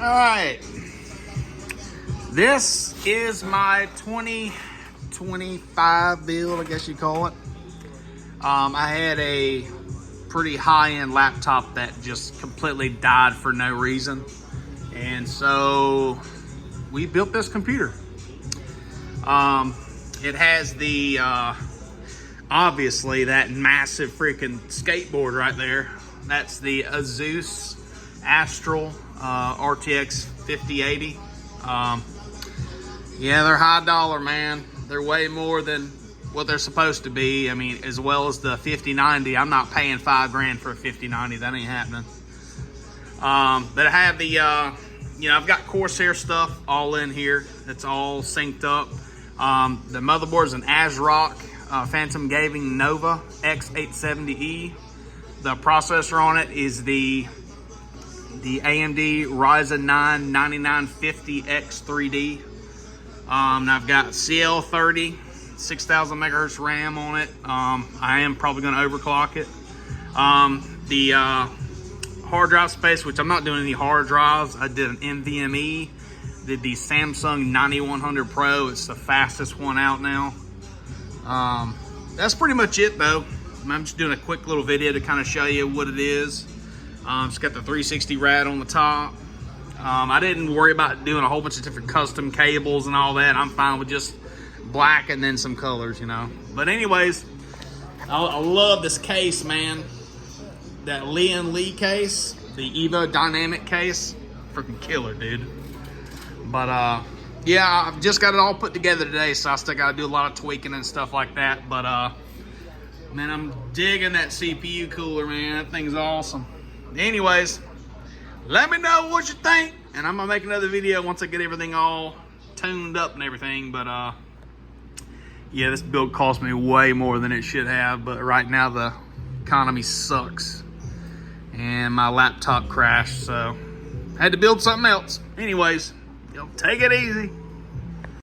right, this is my 2025 build, I guess you call it. I had a pretty high-end laptop that just completely died for no reason, and so we built this computer. It has the obviously that massive freaking skateboard right there. That's the Asus Astral RTX 5080. Yeah, they're high dollar, man. They're way more than what they're supposed to be. I mean, as well as the 5090. I'm not paying $5 for a 5090. That ain't happening. But I have the, I've got Corsair stuff all in here. It's all synced up. The motherboard is an ASRock Phantom Gaming Nova X870E. The processor on it is the AMD Ryzen 9 9950X3D. And I've got CL30, 6000 megahertz RAM on it. I am probably going to overclock it. The hard drive space, which I'm not doing any hard drives. I did an NVMe. Did the Samsung 9100 Pro. It's the fastest one out now. That's pretty much it though. I'm just doing a quick little video to kind of show you what it is. It's got the 360 rad on the top. I didn't worry about doing a whole bunch of different custom cables and all that. I'm fine with just black and then some colors, you know. But anyways, I love this case, man. That Lee case, the Evo Dynamic case, freaking killer, dude. But yeah, I've just got it all put together today, so I still got to do a lot of tweaking and stuff like that. But man, I'm digging that CPU cooler, man. That thing's awesome. Anyways, let me know what you think, and I'm gonna make another video once I get everything all tuned up and everything. But yeah, this build cost me way more than it should have, but right now the economy sucks and my laptop crashed, so I had to build something else. Anyways, take it easy.